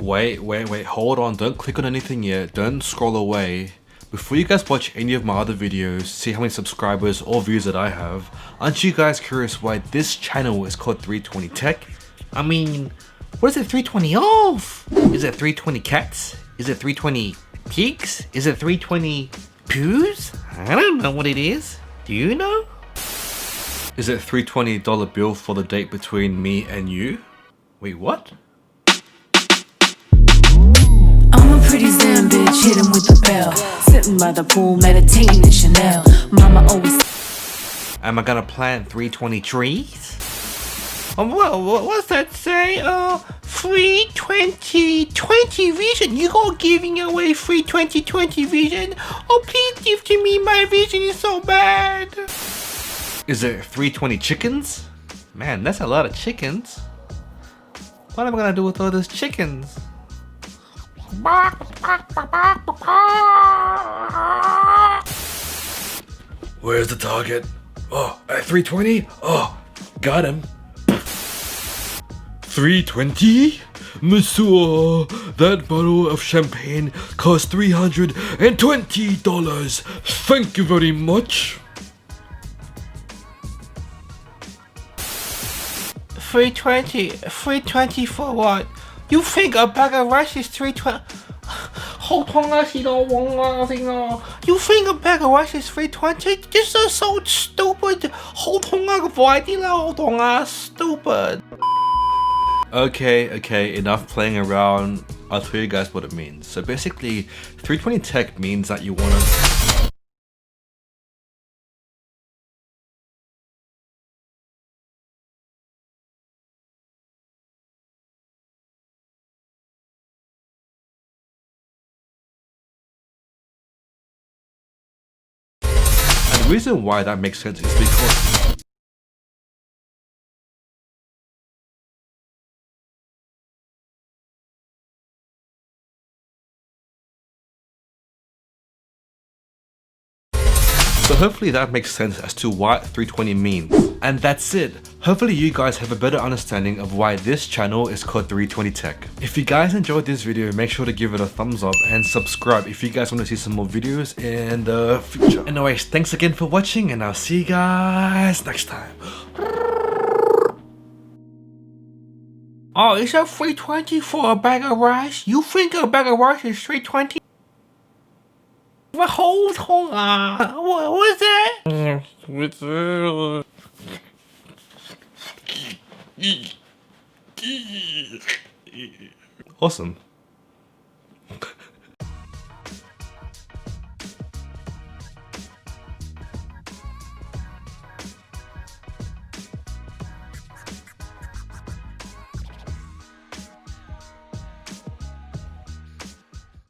Wait, hold on, don't click on anything yet, don't scroll away. Before you guys watch any of my other videos, see how many subscribers or views that I have, aren't you guys curious why this channel is called 320Tech? I mean, what is it 320 of? Is it 320 cats? Is it 320 pigs? Is it 320 poos? I don't know what it is. Do you know? Is it $320 bill for the date between me and you? Wait, what? I'm a pretty Zen bitch, hit him with the bell. Sitting by the pool, meditating in Chanel. Mama always. Am I gonna plant 320 trees? What's that say? 320 vision. You all giving away free 2020 vision? Oh, please give to me. My vision is so bad. Is it 320 chickens? Man, that's a lot of chickens. What am I gonna do with all those chickens? Where's the target? Oh, at 320? Oh, got him. 320? Monsieur, that bottle of champagne cost $320. Thank you very much. 320 for what? You think a bag of rice is 320? You think a bag of rice is 320? This is so stupid. Stupid. Okay, enough playing around. I'll tell you guys what it means. So basically, 320Tech means that you wanna... The reason why that makes sense is because so hopefully that makes sense as to what 320 means. And that's it. Hopefully you guys have a better understanding of why this channel is called 320Tech. If you guys enjoyed this video, make sure to give it a thumbs up and subscribe if you guys want to see some more videos in the future. Anyways, thanks again for watching and I'll see you guys next time. Oh, is that 320 for a bag of rice? You think a bag of rice is 320? Hold on. What was that? Awesome.